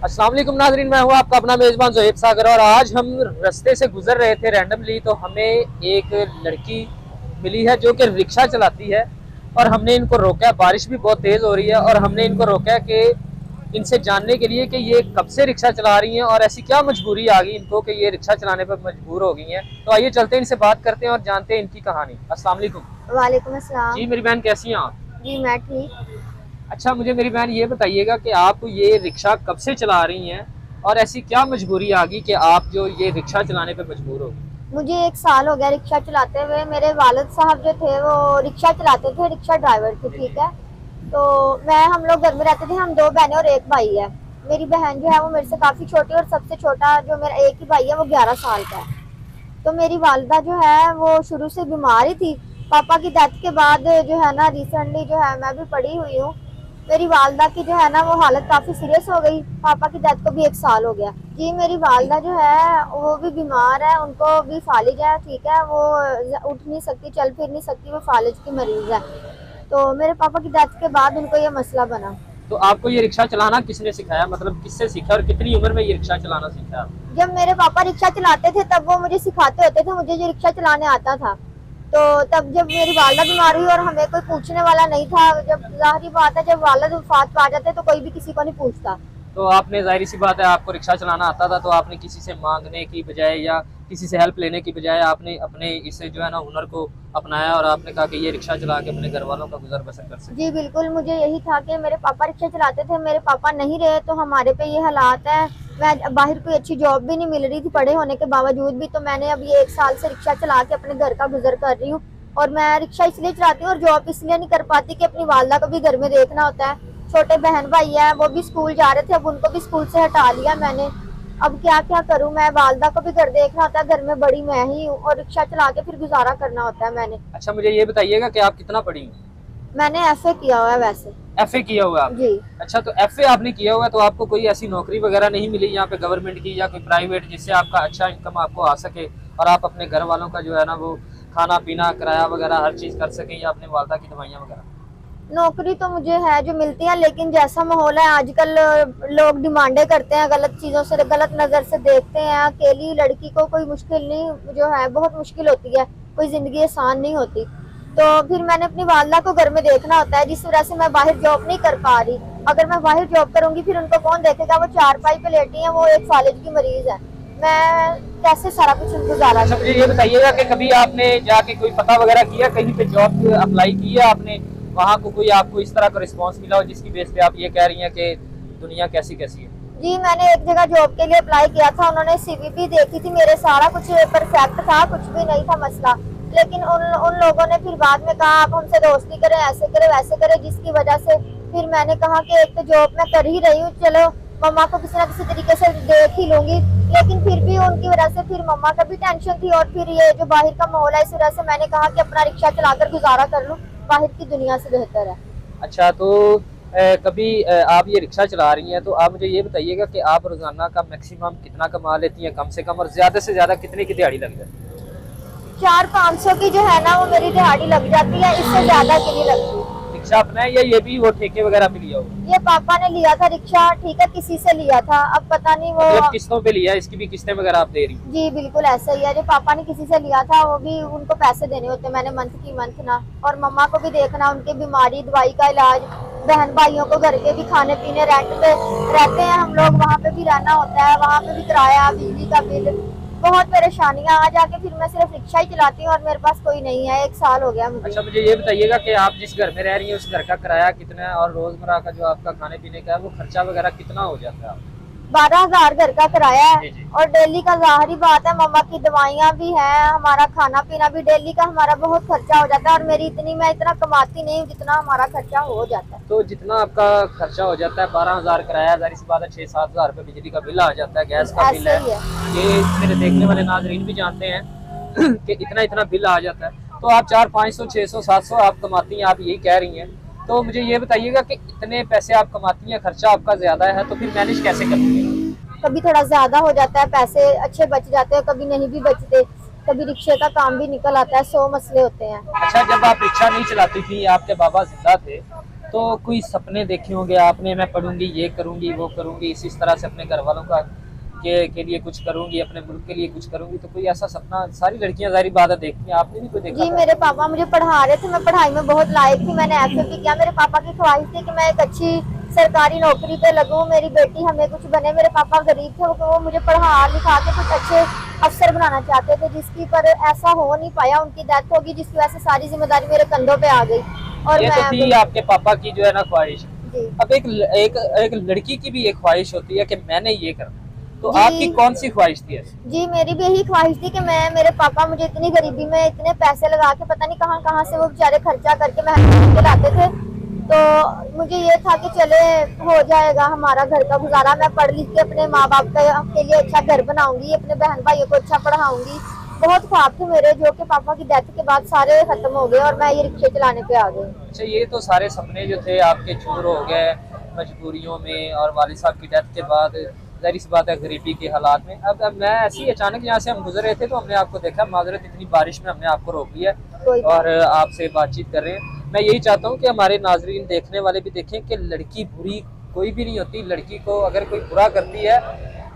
अस्सलाम वालेकुम नाज़रीन, मैं हूँ आपका अपना मेज़बान ज़ोहेब सागर। और आज हम रास्ते से गुजर रहे थे रैंडमली, तो हमें एक लड़की मिली है जो कि रिक्शा चलाती है। और हमने इनको रोका, बारिश भी बहुत तेज़ हो रही है, और हमने इनको रोका कि इनसे जानने के लिए कि ये कब से रिक्शा चला रही हैं और ऐसी क्या मजबूरी आ गई इनको कि ये रिक्शा चलाने पर मजबूर हो गई हैं। तो आइए चलते हैं, इनसे बात करते हैं और जानते हैं इनकी कहानी। अस्सलाम वालेकुम। वालेकुम अस्सलाम। जी मेरी बहन, कैसी हैं आप? जी मैं ठीक। अच्छा, मुझे मेरी बहन ये बताइएगा कि आप ये रिक्शा कब से चला रही हैं और ऐसी क्या मजबूरी आ गई कि आप जो ये रिक्शा चलाने पे मजबूर हो गई? मुझे 1 साल हो गया रिक्शा चलाते हुए। मेरे वालिद साहब जो थे वो रिक्शा चलाते थे, रिक्शा ड्राइवर थे, ठीक है। तो हम लोग घर में रहते थे, हम 2 बहनें और 1 भाई है। मेरी बहन जो है वो मेरे से काफ़ी छोटी, और सबसे छोटा जो मेरा एक ही भाई है वो 11 साल का है। तो मेरी वालदा जो है वो शुरू से बीमार ही थी। पापा की डेथ के बाद जो है ना, रिसेंटली जो है मैं भी पड़ी हुई हूँ, मेरी वालदा की जो है ना वो हालत काफ़ी सीरियस हो गई। पापा की डेथ को भी 1 साल हो गया। जी मेरी वालदा जो है वो भी बीमार है, उनको भी फालिज है, ठीक है। वो उठ नहीं सकती, चल फिर नहीं सकती, वो फालिज की मरीज है। तो मेरे पापा की डेथ के बाद उनको ये मसला बना। तो आपको ये रिक्शा चलाना किसने सिखाया, मतलब किससे सीखा और कितनी उम्र में ये रिक्शा चलाना सीखा? जब मेरे पापा रिक्शा चलाते थे तब वो मुझे सिखाते होते थे, मुझे जो रिक्शा चलाने आता था। तो तब जब मेरी वालदा बीमार हुई और हमें कोई पूछने वाला नहीं था, जब जाहिर बात है जब वालिद वफात पा जाते तो कोई भी किसी को नहीं पूछता। तो आपने, जाहिर सी बात है, आपको रिक्शा चलाना आता था, तो आपने किसी से मांगने की बजाय या किसी से हेल्प लेने की बजाय आपने अपने इसे जो है ना हुनर को अपनाया और आपने कहा कि ये रिक्शा चला के अपने घर वालों का गुजर बसर कर सके। जी बिल्कुल, मुझे यही था कि मेरे पापा रिक्शा चलाते थे, मेरे पापा नहीं रहे तो हमारे पे ये हालात है। मैं बाहर कोई अच्छी जॉब भी नहीं मिल रही थी पढ़े होने के बावजूद भी, तो मैंने अब ये 1 साल से रिक्शा चला के अपने घर का गुजर कर रही हूँ। और मैं रिक्शा इसलिए चलाती हूँ और जॉब इसलिए नहीं कर पाती कि अपनी वालदा को भी घर में देखना होता है। छोटे बहन भाई है, वो भी स्कूल जा रहे थे, अब उनको भी स्कूल से हटा लिया मैंने। अब क्या क्या करूं, मैं वालदा को भी घर देखना होता है, घर में बड़ी मैं ही हूँ, और रिक्शा चला के फिर गुजारा करना होता है मैंने। अच्छा, मुझे ये बताइएगा कि आप कितना पढ़ी हैं? मैंने एफए किया हुआ है वैसे। एफए किया हुआ है आपने? जी। अच्छा, तो एफए आपने किया हुआ है तो आपको कोई ऐसी नौकरी वगैरह नहीं मिली यहाँ पे गवर्नमेंट की या कोई प्राइवेट, जिससे आपका अच्छा इनकम आपको आ सके और आप अपने घर वालों का जो है ना वो खाना पीना किराया वगैरह हर चीज़ कर सकें, या अपने वालदा की दवाइयाँ वगैरह? नौकरी तो मुझे है जो मिलती है, लेकिन जैसा माहौल है आजकल, लोग डिमांडें करते हैं, गलत चीज़ों से गलत नज़र से देखते हैं। अकेली लड़की को कोई मुश्किल नहीं, जो है बहुत मुश्किल होती है, कोई ज़िंदगी आसान नहीं होती। तो फिर मैंने अपनी वालदा को घर में देखना होता है, जिस वजह से मैं बाहर जॉब नहीं कर पा रही। अगर मैं बाहर जॉब करूंगी फिर उनको कौन देखेगा, वो चारपाई पे लेटी है, वो एक फालिज की मरीज है, मैं कैसे सारा कुछ गुजारा अच्छा, मुझे करूं। ये बताइएगा कि कभी आपने जाके कोई पता वगैरह किया, कहीं पे जॉब अप्लाई की है आपने, वहाँ को कोई आपको इस तरह का रिस्पांस मिला हो जिसकी बेस पे आप ये कह रही हैं कि दुनिया कैसी कैसी है? जी मैंने एक जगह जॉब के लिए अप्लाई किया था, उन्होंने सीवीपी देखी थी, मेरे सारा कुछ परफेक्ट था, कुछ भी नहीं था मसला। लेकिन उन लोगों ने फिर बाद में कहा आप हमसे दोस्ती करें, ऐसे करें वैसे करें, जिसकी वजह से फिर मैंने कहा कि एक तो जॉब मैं कर ही रही हूँ, चलो मम्मा को किसी ना किसी तरीके से देख ही लूंगी। लेकिन फिर भी उनकी वजह से फिर मम्मा का भी टेंशन थी, और फिर ये जो बाहर का माहौल है, इस वजह से मैंने कहा कि अपना रिक्शा चलाकर गुजारा कर लूँ, बाहर की दुनिया से बेहतर है। अच्छा, तो कभी आप ये रिक्शा चला रही हैं तो आप मुझे ये बताइएगा कि आप रोजाना का मैक्सिमम कितना कमा लेती हैं कम से कम, और ज्यादा से ज्यादा कितने की दिहाड़ी लग जाती है? 400-500 की जो है ना वो मेरी दिहाड़ी लग जाती है, इससे ज्यादा की नहीं लगती। रिक्शा अपना है या ये भी वो ठेके वगैरह पे लिया हो? ये पापा ने लिया था रिक्शा, ठीक है, किसी से लिया था, अब पता नहीं वो। मतलब किस्तों पे लिया है, इसकी भी किस्तें वगैरह आप दे रही हैं? जी बिल्कुल ऐसा ही है, जो पापा ने किसी से लिया था वो भी उनको पैसे देने होते, मैंने मंथ की मंथ ना, और मम्मा को भी देखना, उनकी बीमारी दवाई का इलाज, बहन भाइयों को घर के भी खाने पीने, रेंट पे रहते हैं हम लोग, वहाँ पे भी रहना होता है, वहाँ पे भी किराया, बिजली का बिल, बहुत परेशानियां। आ जाके फिर मैं सिर्फ रिक्शा ही चलाती हूँ और मेरे पास कोई नहीं है, 1 साल हो गया मुझे। अच्छा, मुझे ये बताइएगा कि आप जिस घर में रह रही हैं उस घर का किराया कितना है और रोजमर्रा का जो आपका खाने पीने का है वो खर्चा वगैरह कितना हो जाता है? 12,000 घर का किराया है, जी जी। और डेली का जाहिर बात है, मम्मा की दवाइयाँ भी हैं, हमारा खाना पीना भी, डेली का हमारा बहुत खर्चा हो जाता है, और मैं इतना कमाती नहीं हूँ जितना हमारा खर्चा हो जाता है। तो जितना आपका खर्चा हो जाता है, 12,000 किराया, जाहिर सी बात है 6-7 हज़ार रुपये बिजली का बिल आ जाता है, गैस का बिल ऐसे है, ही है। ये मेरे देखने वाले नाजरीन भी जानते हैं कि इतना इतना बिल आ जाता है। तो आप 400-500-600-700 आप कमाती हैं, आप यही कह रही हैं। तो मुझे ये बताइएगा कि इतने पैसे आप कमाती हैं, खर्चा आपका ज़्यादा है, तो फिर मैनेज कैसे करती हैं? कभी थोड़ा ज्यादा हो जाता है, पैसे अच्छे बच जाते हैं, कभी नहीं भी बचते, कभी रिक्शे का काम भी निकल आता है, 100 मसले होते हैं। अच्छा, जब आप रिक्शा नहीं चलाती थी, आपके बाबा जिंदा थे, तो कोई सपने देखे होंगे आपने, मैं पढ़ूंगी, ये करूंगी, वो करूंगी, इस तरह से अपने घर वालों का के लिए कुछ करूंगी, अपने मुल्क के लिए कुछ करूंगी, तो कोई ऐसा सपना सारी लड़कियां जारी बात है देखती हैं, आपने भी कोई देखा जी था? मेरे पापा मुझे पढ़ा रहे थे, मैं पढ़ाई में बहुत लायक थी, मैंने एफए भी किया। मेरे पापा की ख्वाहिश थी कि मैं एक अच्छी सरकारी नौकरी पे लगूं, मेरी बेटी हमें कुछ बने। मेरे पापा गरीब थे, वो मुझे पढ़ा लिखा के कुछ अच्छे अफसर बनाना चाहते थे, जिसकी पर ऐसा हो नहीं पाया। उनकी डेथ होगी, जिसकी वजह से सारी जिम्मेदारी मेरे कंधों पे आ गई। और ये तो मैं थी आपके पापा की जो है ना ख्वाहिश। जी अब एक लड़की की भी एक ख्वाहिश होती है कि मैंने ये करना, तो जी आपकी कौन सी ख्वाहिश थी ऐसी? जी मेरी भी यही ख्वाहिश थी कि मैं, मेरे पापा मुझे इतनी गरीबी में इतने पैसे लगा के पता नहीं कहाँ कहाँ से वो बेचारे खर्चा करके मेहनत के लाते थे। तो मुझे ये था कि चले हो जाएगा हमारा घर का गुजारा, मैं पढ़ लिख के अपने माँ बाप के लिए अच्छा घर बनाऊंगी, अपने बहन भाइयों को अच्छा पढ़ाऊंगी। बहुत ख्वाब थे मेरे, जो कि पापा की डेथ के बाद सारे खत्म हो गए और मैं ये रिक्शे चलाने पे आ गई। अच्छा, ये तो सारे सपने जो थे आपके चूर हो गए मजबूरियों में, और वालिद साहब की डेथ के बाद जाहिर सी बात है गरीबी के हालात में। अब मैं ऐसे ही अचानक यहाँ से हम गुजर रहे थे तो हमने आपको देखा, माजरत इतनी बारिश में हमने आपको रोक लिया कोई और आपसे बातचीत कर रहे हैं। मैं यही चाहता हूँ कि हमारे नाजरीन देखने वाले भी देखें कि लड़की बुरी कोई भी नहीं होती, लड़की को अगर कोई बुरा करती है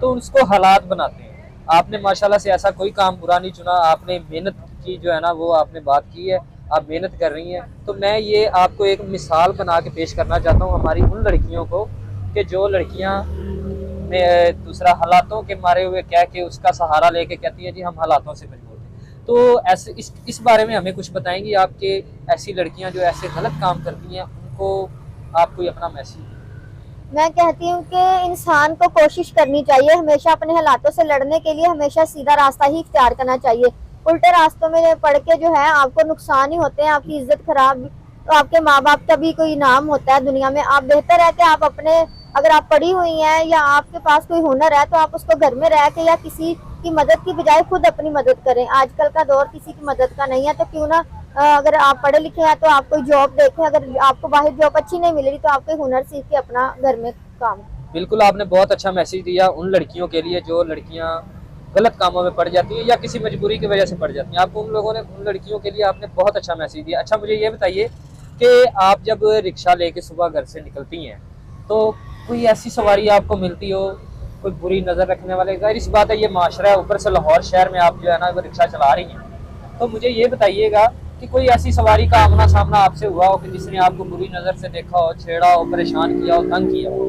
तो उसको हालात बनाते हैं। आपने माशाल्लाह से ऐसा कोई काम बुरा नहीं चुना, आपने मेहनत की जो है ना वो आपने बात की है, आप मेहनत कर रही हैं। तो मैं ये आपको एक मिसाल बना के पेश करना चाहता हूँ हमारी उन लड़कियों को कि जो लड़कियाँ दूसरा हालातों के मारे हुए कह के उसका सहारा लेके कहती है जी हम हालातों से मजबूर हैं। तो ऐसे इस बारे में हमें कुछ बताएंगी आपके, ऐसी लड़कियां जो ऐसे गलत काम करती हैं उनको आप कोई अपना मैसेज? मैं कहती हूँ कि इंसान को कोशिश करनी चाहिए हमेशा अपने हालातों से लड़ने के लिए, हमेशा सीधा रास्ता ही इख्तियार करना चाहिए। उल्टे रास्तों में पड़ के जो है आपको नुकसान ही होते हैं, आपकी इज्जत खराब, तो आपके माँ बाप का भी कोई नाम होता है दुनिया में। आप बेहतर है कि आप अपने, अगर आप पढ़ी हुई हैं या आपके पास कोई हुनर है तो आप उसको घर में रह के या किसी की मदद की बजाय खुद अपनी मदद करें। आजकल का दौर किसी की मदद का नहीं है, तो क्यों ना अगर आप पढ़े लिखे हैं तो आप कोई जॉब देखें, अगर आपको बाहर जॉब अच्छी नहीं मिल रही तो आप कोई हुनर सीख के अपना घर में काम। बिल्कुल, आपने बहुत अच्छा मैसेज दिया उन लड़कियों के लिए जो लड़कियां गलत कामों में पड़ जाती हैं या किसी मजबूरी की वजह से पड़ जाती हैं। आपको उन लोगों ने, उन लड़कियों के लिए आपने बहुत अच्छा मैसेज दिया। अच्छा, मुझे ये बताइए कि आप जब रिक्शा लेके सुबह घर से निकलती हैं तो कोई ऐसी सवारी आपको मिलती हो, कोई बुरी नज़र रखने वाले? जाहिर सी बात है ये माशरा है, ऊपर से लाहौर शहर में आप जो है ना वो रिक्शा चला रही हैं, तो मुझे ये बताइएगा कि कोई ऐसी सवारी का आमना सामना आपसे हुआ हो कि जिसने आपको बुरी नज़र से देखा हो, छेड़ा हो, परेशान किया हो, तंग किया हो?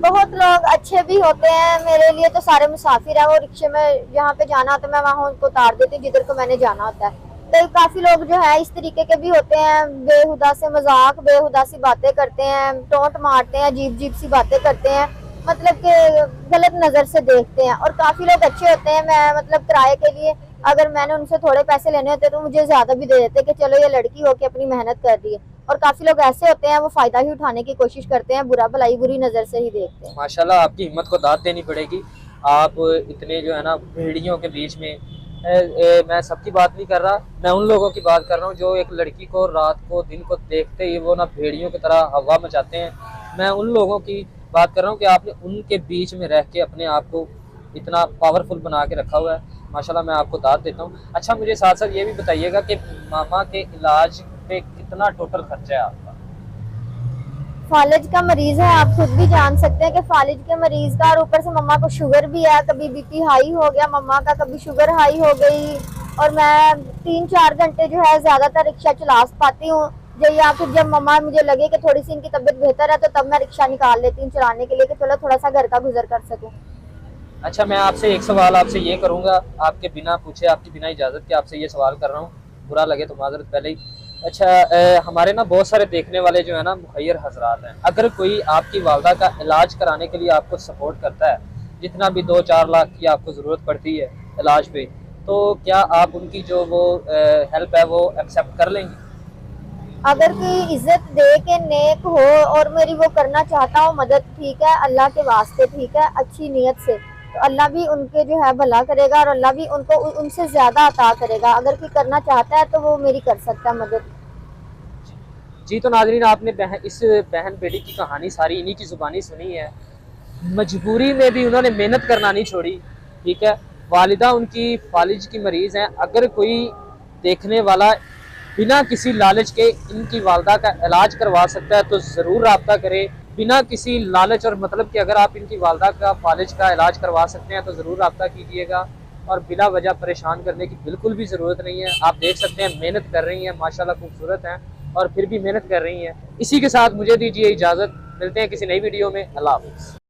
बहुत लोग अच्छे भी होते हैं, मेरे लिए तो सारे मुसाफिर है। वो रिक्शे में जहाँ पे जाना होता है मैं वहाँ उनको उतार देती हूँ जिधर को मैंने जाना होता है। तो काफी लोग जो है इस तरीके के भी होते हैं, बेहुदा से मजाक, बेहुदा सी बातें करते हैं, टोंट मारते हैं, अजीब अजीब सी बातें करते हैं, मतलब कि गलत नजर से देखते हैं। और काफी लोग अच्छे होते हैं, मैं मतलब किराए के लिए अगर मैंने उनसे थोड़े पैसे लेने होते तो मुझे ज्यादा भी दे देते कि चलो ये लड़की हो के अपनी मेहनत कर रही है। और काफी लोग ऐसे होते हैं वो फायदा ही उठाने की कोशिश करते हैं, बुरा भलाई बुरी नजर से ही देखते हैं। माशाल्लाह, आपकी हिम्मत को दाद देनी पड़ेगी। आप इतने जो है ना भेड़ियों के बीच में, मैं सबकी बात नहीं कर रहा, मैं उन लोगों की बात कर रहा हूँ जो एक लड़की को रात को दिन को देखते ही वो ना भेड़ियों की तरह हवा मचाते हैं। मैं उन लोगों की बात कर रहा हूँ कि आपने उनके बीच में रह के अपने आप को इतना पावरफुल बना के रखा हुआ है। माशाल्लाह, मैं आपको दाद देता हूँ। अच्छा, मुझे साथ साथ ये भी बताइएगा कि मामा के इलाज पे कितना टोटल खर्चा है आपका? फालिज का मरीज है, आप खुद भी जान सकते हैं कि फालिज के मरीज का, और ऊपर से मम्मा को शुगर भी है, कभी बीपी हाई हो गया मम्मा का, कभी शुगर हाई हो गई। और मैं 3-4 घंटे जो है ज्यादातर रिक्शा चला पाती हूँ, या फिर जब मम्मा मुझे लगे कि थोड़ी सी इनकी तबीयत बेहतर है तो तब मैं रिक्शा निकाल लेती हूँ चलाने के लिए कि चलो थोड़ा सा घर का गुजर कर सकूँ। अच्छा, मैं आपसे एक सवाल आपसे ये करूँगा, आपके बिना पूछे, आपकी बिना इजाज़त के आपसे ये सवाल कर रहा हूँ, बुरा लगे तो माजरत पहले ही। अच्छा, हमारे ना बहुत सारे देखने वाले जो है ना मुखैर हजरात हैं, अगर कोई आपकी वालदा का इलाज कराने के लिए आपको सपोर्ट करता है, जितना भी 2-4 लाख की आपको ज़रूरत पड़ती है इलाज पे, तो क्या आप उनकी जो वो हेल्प है वो एक्सेप्ट कर लेंगी? अगर कोई इज्जत दे के नेक हो और मेरी वो करना चाहता हो मदद, ठीक है, अल्लाह के वास्ते, ठीक है, अच्छी नीयत से, तो अल्लाह भी उनके जो है भला करेगा और अल्लाह भी उनको उनसे ज्यादा अता करेगा। अगर कोई करना चाहता है तो वो मेरी कर सकता है मदद। जी, तो नाजरीन, आपने इस बहन बेटी की कहानी सारी इन्हीं की ज़ुबानी सुनी है। मजबूरी में भी उन्होंने मेहनत करना नहीं छोड़ी, ठीक है। वालिदा उनकी फालिज की मरीज़ हैं, अगर कोई देखने वाला बिना किसी लालच के इनकी वालदा का इलाज करवा सकता है तो ज़रूर रब्ता करें। बिना किसी लालच और मतलब कि अगर आप इनकी वालदा का फालिज का इलाज करवा सकते हैं तो ज़रूर रब्ता कीजिएगा, और बिला वजह परेशान करने की बिल्कुल भी ज़रूरत नहीं है। आप देख सकते हैं मेहनत कर रही हैं, माशाल्लाह खूबसूरत हैं और फिर भी मेहनत कर रही हैं। इसी के साथ मुझे दीजिए इजाज़त, मिलते हैं किसी नई वीडियो में। अल्लाह हाफ़िज़।